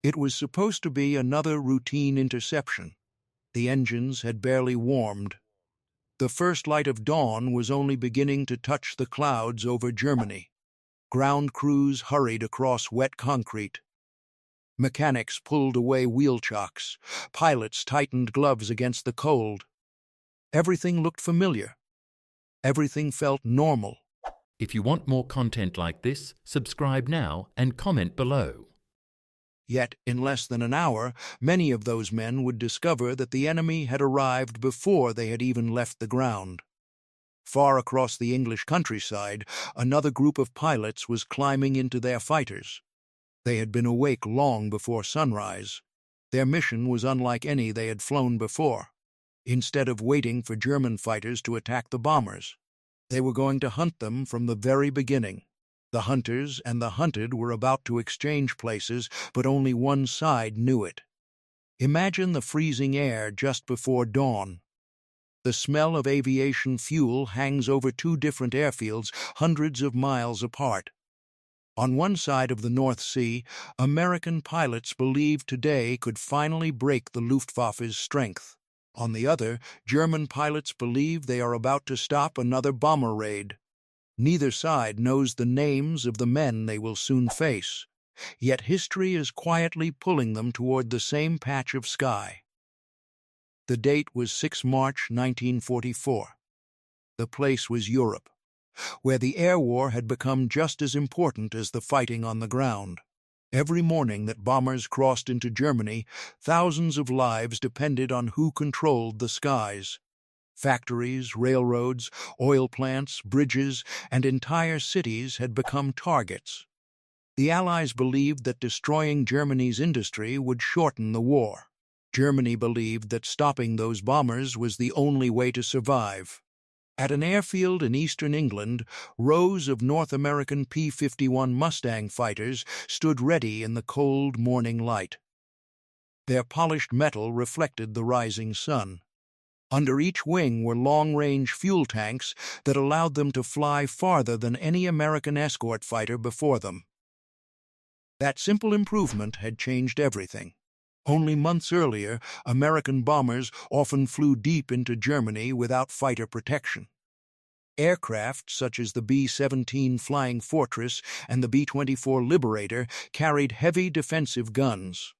It was supposed to be another routine interception. The engines had barely warmed. The first light of dawn was only beginning to touch the clouds over Germany. Ground crews hurried across wet concrete. Mechanics pulled away wheel chocks. Pilots tightened gloves against the cold. Everything looked familiar. Everything felt normal. If you want more content like this, subscribe now and comment below. Yet, in less than an hour, many of those men would discover that the enemy had arrived before they had even left the ground. Far across the English countryside, another group of pilots was climbing into their fighters. They had been awake long before sunrise. Their mission was unlike any they had flown before. Instead of waiting for German fighters to attack the bombers, they were going to hunt them from the very beginning. The hunters and the hunted were about to exchange places, but only one side knew it. Imagine the freezing air just before dawn. The smell of aviation fuel hangs over two different airfields hundreds of miles apart. On one side of the North Sea, American pilots believed today could finally break the Luftwaffe's strength. On the other, German pilots believe they are about to stop another bomber raid. Neither side knows the names of the men they will soon face, yet history is quietly pulling them toward the same patch of sky. The date was 6 March 1944. The place was Europe, where the air war had become just as important as the fighting on the ground. Every morning that bombers crossed into Germany, thousands of lives depended on who controlled the skies. Factories, railroads, oil plants, bridges, and entire cities had become targets. The Allies believed that destroying Germany's industry would shorten the war. Germany believed that stopping those bombers was the only way to survive. At an airfield in eastern England, rows of North American P-51 Mustang fighters stood ready in the cold morning light. Their polished metal reflected the rising sun. Under each wing were long-range fuel tanks that allowed them to fly farther than any American escort fighter before them. That simple improvement had changed everything. Only months earlier, American bombers often flew deep into Germany without fighter protection. Aircraft such as the B-17 Flying Fortress and the B-24 Liberator carried heavy defensive guns.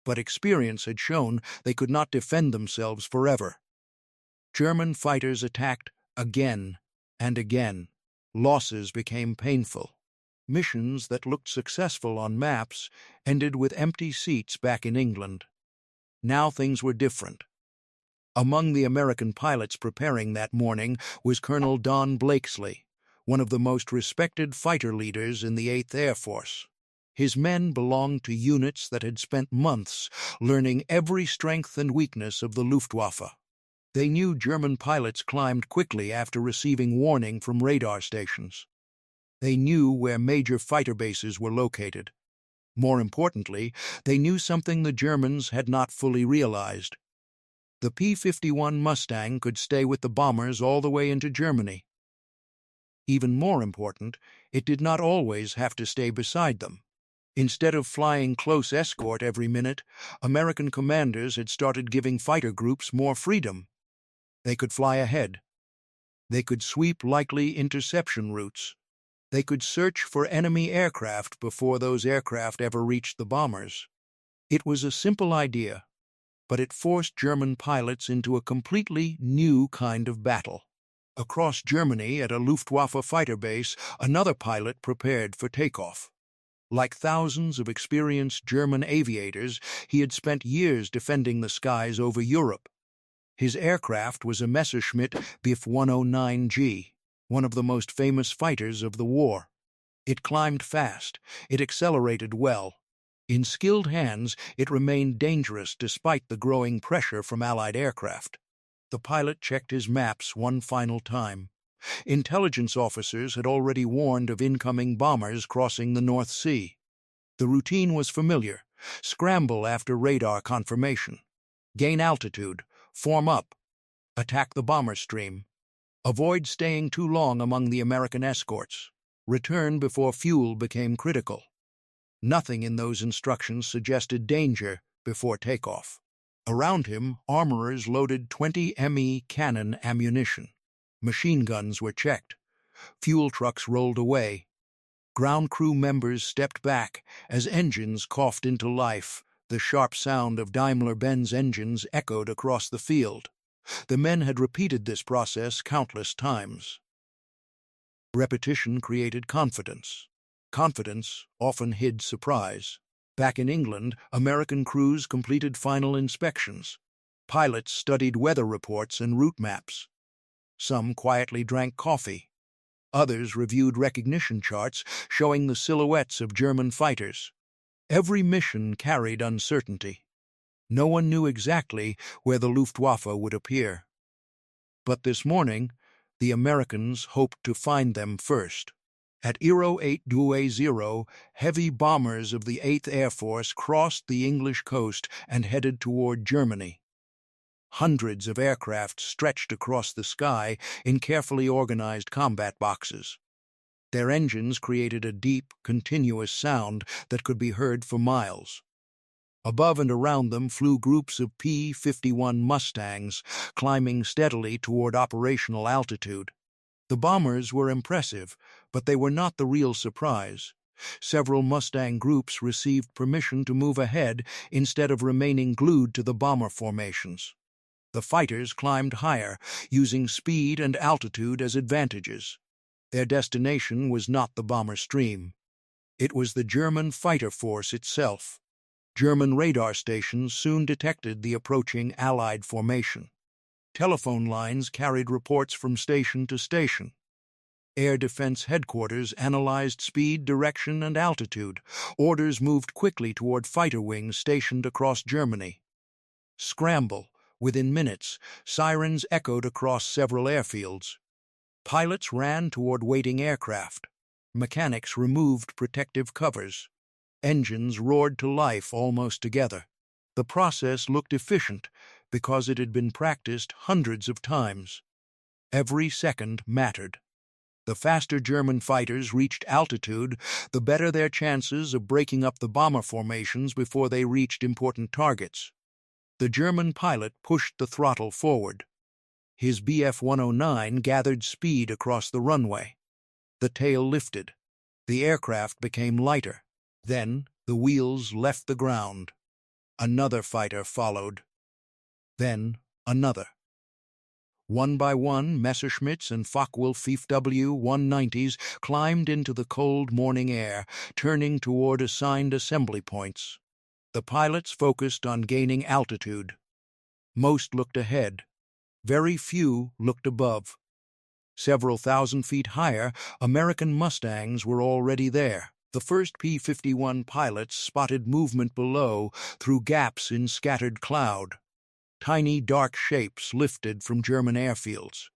But experience had shown they could not defend themselves forever. German fighters attacked again and again. Losses became painful. Missions that looked successful on maps ended with empty seats back in England. Now things were different. Among the American pilots preparing that morning was Colonel Don Blakesley, one of the most respected fighter leaders in the 8th Air Force. His men belonged to units that had spent months learning every strength and weakness of the Luftwaffe. They knew German pilots climbed quickly after receiving warning from radar stations. They knew where major fighter bases were located. More importantly, they knew something the Germans had not fully realized. The P-51 Mustang could stay with the bombers all the way into Germany. Even more important, it did not always have to stay beside them. Instead of flying close escort every minute, American commanders had started giving fighter groups more freedom. They could fly ahead. They could sweep likely interception routes. They could search for enemy aircraft before those aircraft ever reached the bombers. It was a simple idea, but it forced German pilots into a completely new kind of battle. Across Germany at a Luftwaffe fighter base, another pilot prepared for takeoff. Like thousands of experienced German aviators, he had spent years defending the skies over Europe. His aircraft was a Messerschmitt Bf 109G, one of the most famous fighters of the war. It climbed fast, it accelerated well. In skilled hands, it remained dangerous despite the growing pressure from Allied aircraft. The pilot checked his maps one final time. Intelligence officers had already warned of incoming bombers crossing the North Sea. The routine was familiar: scramble after radar confirmation, gain altitude, form up, attack the bomber stream, avoid staying too long among the American escorts, return before fuel became critical. Nothing in those instructions suggested danger before takeoff. Around him, armorers loaded 20 ME cannon ammunition. Machine guns were checked. Fuel trucks rolled away. Ground crew members stepped back as engines coughed into life. The sharp sound of Daimler-Benz engines echoed across the field. The men had repeated this process countless times. Repetition created confidence. Confidence often hid surprise. Back in England, American crews completed final inspections. Pilots studied weather reports and route maps. Some quietly drank coffee. Others reviewed recognition charts showing the silhouettes of German fighters. Every mission carried uncertainty. No one knew exactly where the Luftwaffe would appear. But this morning, the Americans hoped to find them first. At 0820, heavy bombers of the 8th Air Force crossed the English coast and headed toward Germany. Hundreds of aircraft stretched across the sky in carefully organized combat boxes. Their engines created a deep, continuous sound that could be heard for miles. Above and around them flew groups of P-51 Mustangs, climbing steadily toward operational altitude. The bombers were impressive, but they were not the real surprise. Several Mustang groups received permission to move ahead instead of remaining glued to the bomber formations. The fighters climbed higher, using speed and altitude as advantages. Their destination was not the bomber stream. It was the German fighter force itself. German radar stations soon detected the approaching Allied formation. Telephone lines carried reports from station to station. Air Defense Headquarters analyzed speed, direction, and altitude. Orders moved quickly toward fighter wings stationed across Germany. Scramble. Within minutes, sirens echoed across several airfields. Pilots ran toward waiting aircraft. Mechanics removed protective covers. Engines roared to life almost together. The process looked efficient because it had been practiced hundreds of times. Every second mattered. The faster German fighters reached altitude, the better their chances of breaking up the bomber formations before they reached important targets. The German pilot pushed the throttle forward. His Bf 109 gathered speed across the runway. The tail lifted. The aircraft became lighter. Then the wheels left the ground. Another fighter followed. Then another. One by one, Messerschmitts and Focke-Wulf Fw 190s climbed into the cold morning air, turning toward assigned assembly points. The pilots focused on gaining altitude. Most looked ahead. Very few looked above. Several thousand feet higher, American Mustangs were already there. The first P-51 pilots spotted movement below through gaps in scattered cloud. Tiny dark shapes lifted from German airfields.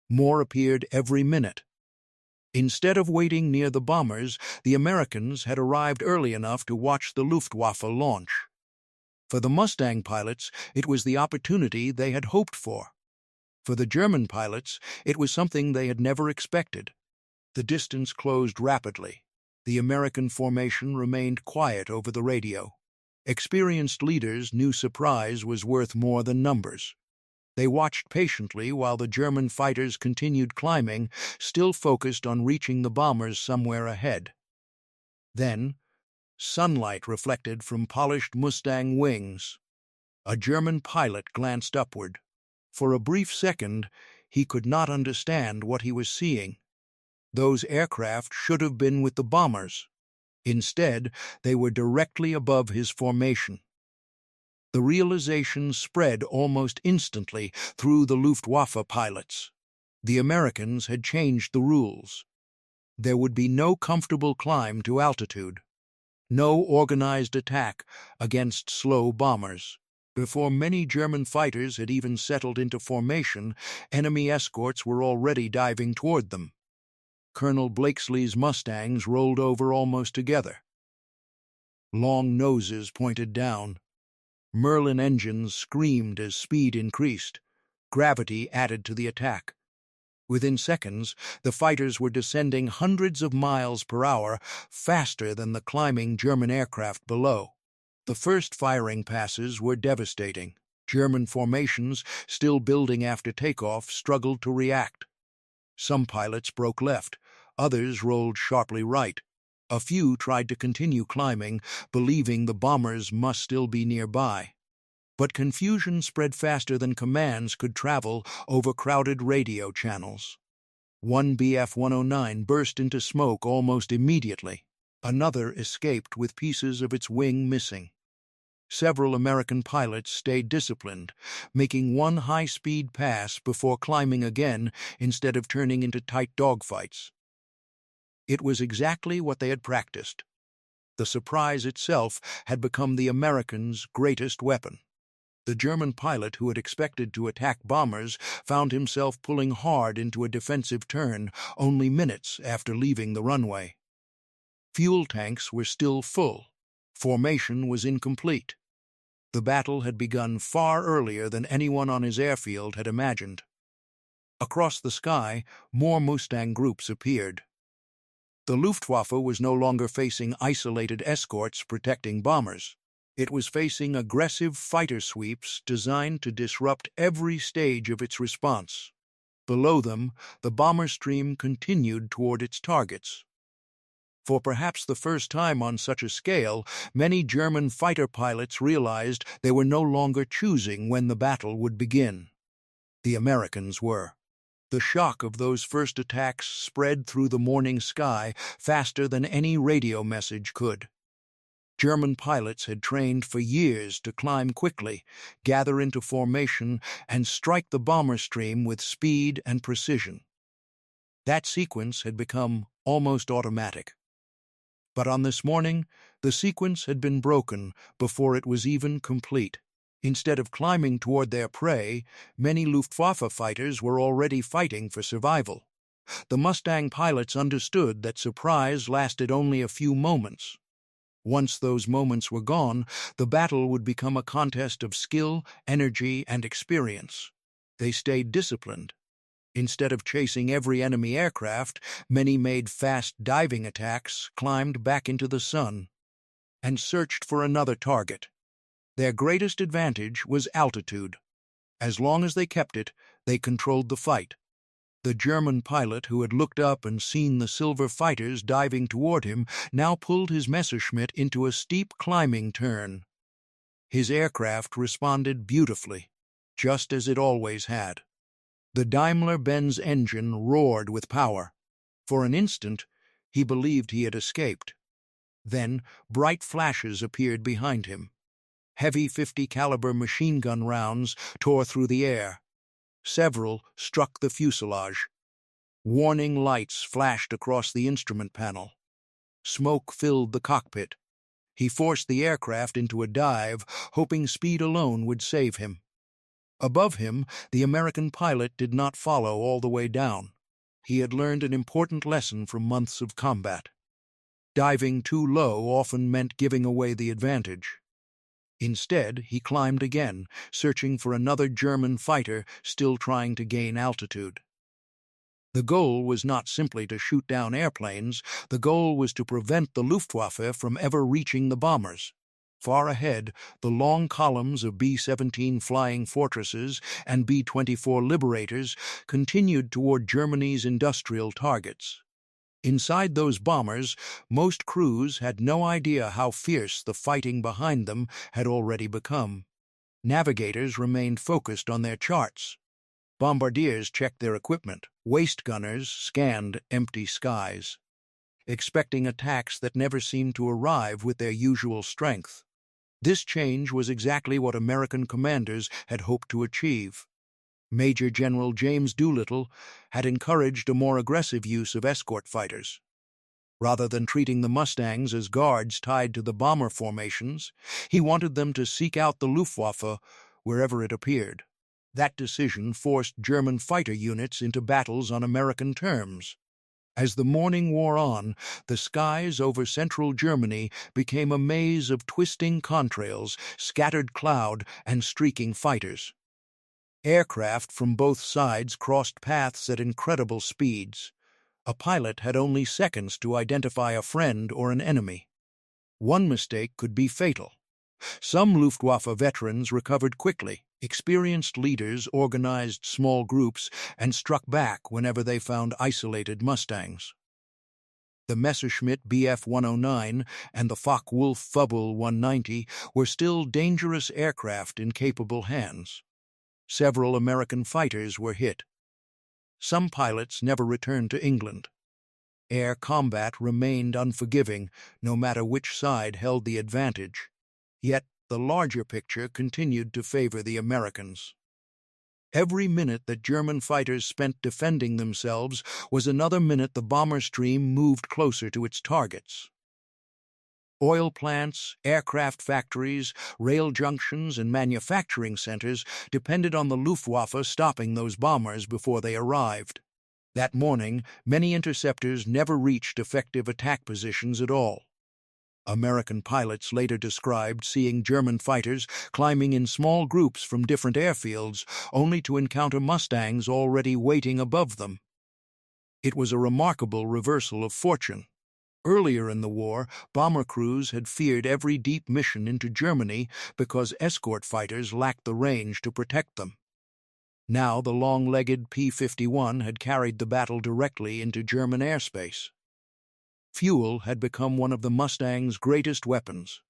More appeared every minute. Instead of waiting near the bombers, the Americans had arrived early enough to watch the Luftwaffe launch. For the Mustang pilots, it was the opportunity they had hoped for. For the German pilots, it was something they had never expected. The distance closed rapidly. The American formation remained quiet over the radio. Experienced leaders knew surprise was worth more than numbers. They watched patiently while the German fighters continued climbing, still focused on reaching the bombers somewhere ahead. Then, sunlight reflected from polished Mustang wings. A German pilot glanced upward. For a brief second, he could not understand what he was seeing. Those aircraft should have been with the bombers. Instead, they were directly above his formation. The realization spread almost instantly through the Luftwaffe pilots. The Americans had changed the rules. There would be no comfortable climb to altitude. No organized attack against slow bombers. Before many German fighters had even settled into formation, enemy escorts were already diving toward them. Colonel Blakesley's Mustangs rolled over almost together. Long noses pointed down. Merlin engines screamed as speed increased. Gravity added to the attack. Within seconds, the fighters were descending hundreds of miles per hour, faster than the climbing German aircraft below. The first firing passes were devastating. German formations, still building after takeoff, struggled to react. Some pilots broke left, others rolled sharply right. A few tried to continue climbing, believing the bombers must still be nearby. But confusion spread faster than commands could travel over crowded radio channels. One Bf-109 burst into smoke almost immediately. Another escaped with pieces of its wing missing. Several American pilots stayed disciplined, making one high-speed pass before climbing again instead of turning into tight dogfights. It was exactly what they had practiced. The surprise itself had become the Americans' greatest weapon. The German pilot who had expected to attack bombers found himself pulling hard into a defensive turn only minutes after leaving the runway. Fuel tanks were still full. Formation was incomplete. The battle had begun far earlier than anyone on his airfield had imagined. Across the sky, more Mustang groups appeared. The Luftwaffe was no longer facing isolated escorts protecting bombers. It was facing aggressive fighter sweeps designed to disrupt every stage of its response. Below them, the bomber stream continued toward its targets. For perhaps the first time on such a scale, many German fighter pilots realized they were no longer choosing when the battle would begin. The Americans were. The shock of those first attacks spread through the morning sky faster than any radio message could. German pilots had trained for years to climb quickly, gather into formation, and strike the bomber stream with speed and precision. That sequence had become almost automatic. But on this morning, the sequence had been broken before it was even complete. Instead of climbing toward their prey, many Luftwaffe fighters were already fighting for survival. The Mustang pilots understood that surprise lasted only a few moments. Once those moments were gone, the battle would become a contest of skill, energy, and experience. They stayed disciplined. Instead of chasing every enemy aircraft, many made fast diving attacks, climbed back into the sun, and searched for another target. Their greatest advantage was altitude. As long as they kept it, they controlled the fight. The German pilot who had looked up and seen the silver fighters diving toward him now pulled his Messerschmitt into a steep climbing turn. His aircraft responded beautifully, just as it always had. The Daimler-Benz engine roared with power. For an instant, he believed he had escaped. Then, bright flashes appeared behind him. Heavy .50 caliber machine gun rounds tore through the air. Several struck the fuselage. Warning lights flashed across the instrument panel. Smoke filled the cockpit. He forced the aircraft into a dive, hoping speed alone would save him. Above him, the American pilot did not follow all the way down. He had learned an important lesson from months of combat. Diving too low often meant giving away the advantage. Instead, he climbed again, searching for another German fighter still trying to gain altitude. The goal was not simply to shoot down airplanes, the goal was to prevent the Luftwaffe from ever reaching the bombers. Far ahead, the long columns of B-17 Flying Fortresses and B-24 Liberators continued toward Germany's industrial targets. Inside those bombers, most crews had no idea how fierce the fighting behind them had already become. Navigators remained focused on their charts. Bombardiers checked their equipment. Waist gunners scanned empty skies, expecting attacks that never seemed to arrive with their usual strength. This change was exactly what American commanders had hoped to achieve. Major General James Doolittle had encouraged a more aggressive use of escort fighters. Rather than treating the Mustangs as guards tied to the bomber formations, he wanted them to seek out the Luftwaffe wherever it appeared. That decision forced German fighter units into battles on American terms. As the morning wore on, the skies over central Germany became a maze of twisting contrails, scattered cloud, and streaking fighters. Aircraft from both sides crossed paths at incredible speeds. A pilot had only seconds to identify a friend or an enemy. One mistake could be fatal. Some Luftwaffe veterans recovered quickly. Experienced leaders organized small groups and struck back whenever they found isolated Mustangs. The Messerschmitt Bf 109 and the Focke-Wulf Fw 190 were still dangerous aircraft in capable hands. Several American fighters were hit. Some pilots never returned to England. Air combat remained unforgiving, no matter which side held the advantage. Yet the larger picture continued to favor the Americans. Every minute that German fighters spent defending themselves was another minute the bomber stream moved closer to its targets. Oil plants, aircraft factories, rail junctions, and manufacturing centers depended on the Luftwaffe stopping those bombers before they arrived. That morning, many interceptors never reached effective attack positions at all. American pilots later described seeing German fighters climbing in small groups from different airfields, only to encounter Mustangs already waiting above them. It was a remarkable reversal of fortune. Earlier in the war, bomber crews had feared every deep mission into Germany because escort fighters lacked the range to protect them. Now the long-legged P-51 had carried the battle directly into German airspace. Fuel had become one of the Mustang's greatest weapons.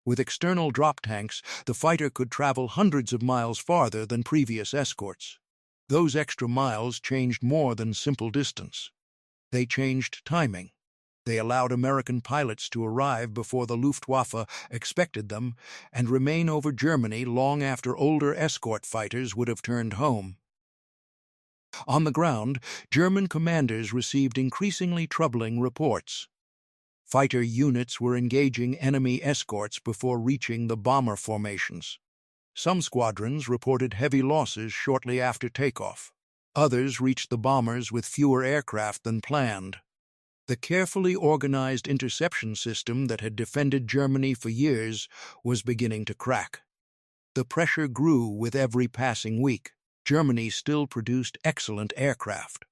With external drop tanks, the fighter could travel hundreds of miles farther than previous escorts. Those extra miles changed more than simple distance. They changed timing. They allowed American pilots to arrive before the Luftwaffe expected them and remain over Germany long after older escort fighters would have turned home. On the ground, German commanders received increasingly troubling reports. Fighter units were engaging enemy escorts before reaching the bomber formations. Some squadrons reported heavy losses shortly after takeoff. Others reached the bombers with fewer aircraft than planned. The carefully organized interception system that had defended Germany for years was beginning to crack. The pressure grew with every passing week. Germany still produced excellent aircraft.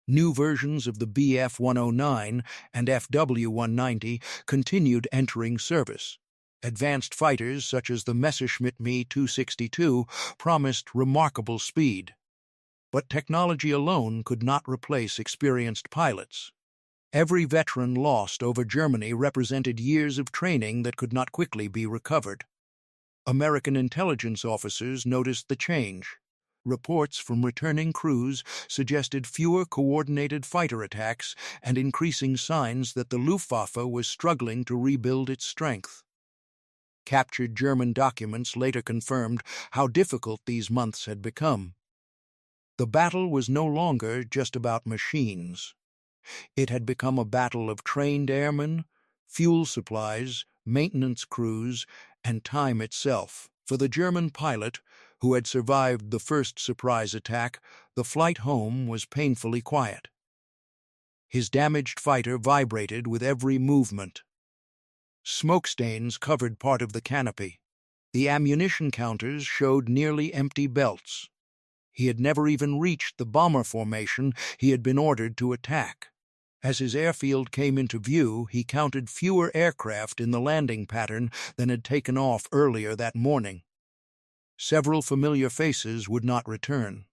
New versions of the Bf 109 and Fw 190 continued entering service. Advanced fighters such as the Messerschmitt Me 262 promised remarkable speed. But technology alone could not replace experienced pilots. Every veteran lost over Germany represented years of training that could not quickly be recovered. American intelligence officers noticed the change. Reports from returning crews suggested fewer coordinated fighter attacks and increasing signs that the Luftwaffe was struggling to rebuild its strength. Captured German documents later confirmed how difficult these months had become. The battle was no longer just about machines. It had become a battle of trained airmen, fuel supplies, maintenance crews, and time itself. For the German pilot, who had survived the first surprise attack, the flight home was painfully quiet. His damaged fighter vibrated with every movement. Smoke stains covered part of the canopy. The ammunition counters showed nearly empty belts. He had never even reached the bomber formation he had been ordered to attack. As his airfield came into view, he counted fewer aircraft in the landing pattern than had taken off earlier that morning. Several familiar faces would not return.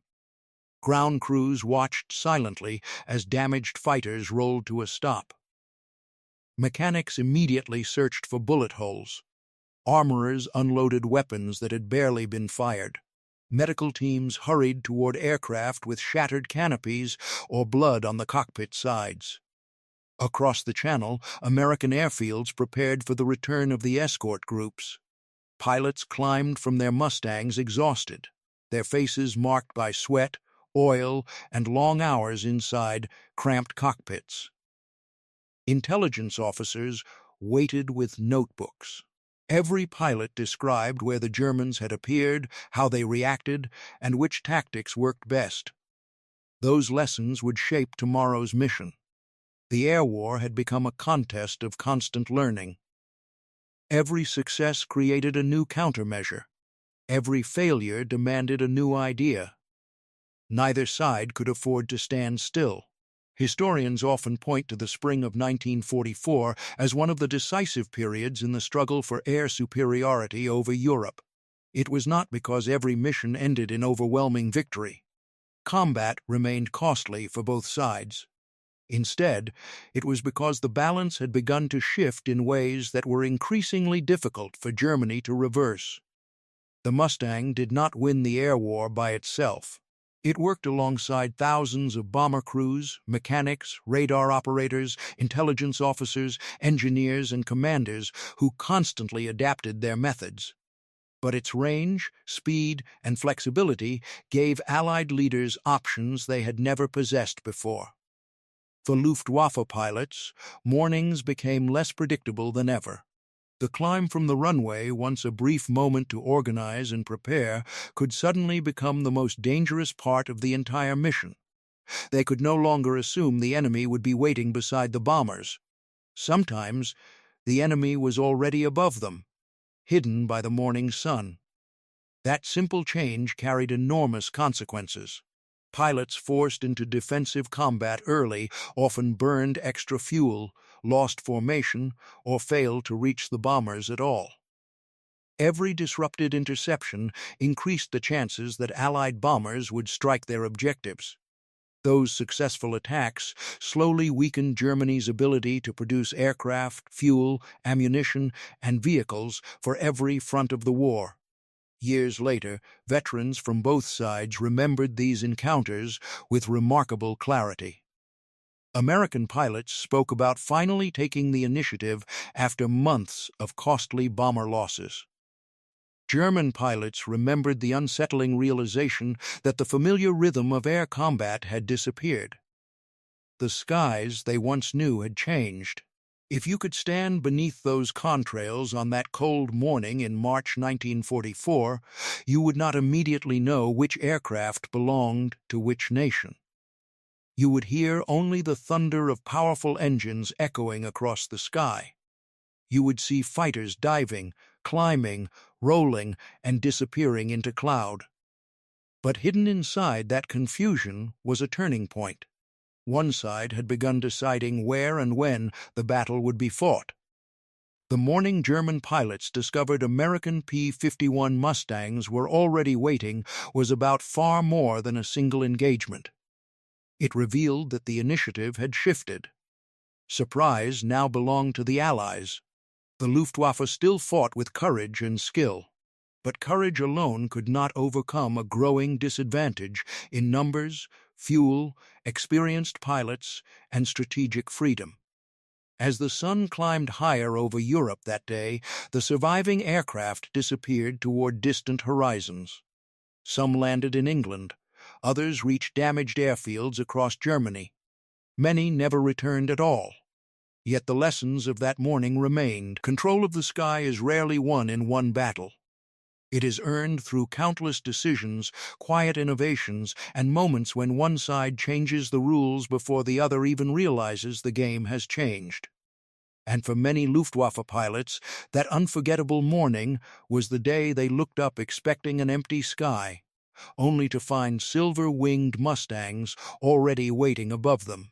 Ground crews watched silently as damaged fighters rolled to a stop. Mechanics immediately searched for bullet holes. Armorers unloaded weapons that had barely been fired. Medical teams hurried toward aircraft with shattered canopies or blood on the cockpit sides. Across the channel, American airfields prepared for the return of the escort groups. Pilots climbed from their Mustangs exhausted, their faces marked by sweat, oil, and long hours inside cramped cockpits. Intelligence officers waited with notebooks. Every pilot described where the Germans had appeared, how they reacted, and which tactics worked best. Those lessons would shape tomorrow's mission. The air war had become a contest of constant learning. Every success created a new countermeasure. Every failure demanded a new idea. Neither side could afford to stand still. Historians often point to the spring of 1944 as one of the decisive periods in the struggle for air superiority over Europe. It was not because every mission ended in overwhelming victory. Combat remained costly for both sides. Instead, it was because the balance had begun to shift in ways that were increasingly difficult for Germany to reverse. The Mustang did not win the air war by itself. It worked alongside thousands of bomber crews, mechanics, radar operators, intelligence officers, engineers, and commanders who constantly adapted their methods. But its range, speed, and flexibility gave Allied leaders options they had never possessed before. For Luftwaffe pilots, mornings became less predictable than ever. The climb from the runway, once a brief moment to organize and prepare, could suddenly become the most dangerous part of the entire mission. They could no longer assume the enemy would be waiting beside the bombers. Sometimes, the enemy was already above them, hidden by the morning sun. That simple change carried enormous consequences. Pilots forced into defensive combat early often burned extra fuel, lost formation, or failed to reach the bombers at all. Every disrupted interception increased the chances that Allied bombers would strike their objectives. Those successful attacks slowly weakened Germany's ability to produce aircraft, fuel, ammunition, and vehicles for every front of the war. Years later, veterans from both sides remembered these encounters with remarkable clarity. American pilots spoke about finally taking the initiative after months of costly bomber losses. German pilots remembered the unsettling realization that the familiar rhythm of air combat had disappeared. The skies they once knew had changed. If you could stand beneath those contrails on that cold morning in March 1944, you would not immediately know which aircraft belonged to which nation. You would hear only the thunder of powerful engines echoing across the sky. You would see fighters diving, climbing, rolling, and disappearing into cloud. But hidden inside that confusion was a turning point. One side had begun deciding where and when the battle would be fought. The morning German pilots discovered American P-51 Mustangs were already waiting was about far more than a single engagement. It revealed that the initiative had shifted. Surprise now belonged to the Allies. The Luftwaffe still fought with courage and skill, but courage alone could not overcome a growing disadvantage in numbers, fuel, experienced pilots, and strategic freedom. As the sun climbed higher over Europe that day, the surviving aircraft disappeared toward distant horizons. Some landed in England, others reached damaged airfields across Germany. Many never returned at all. Yet the lessons of that morning remained. Control of the sky is rarely won in one battle. It is earned through countless decisions, quiet innovations, and moments when one side changes the rules before the other even realizes the game has changed. And for many Luftwaffe pilots, that unforgettable morning was the day they looked up expecting an empty sky, only to find silver-winged Mustangs already waiting above them.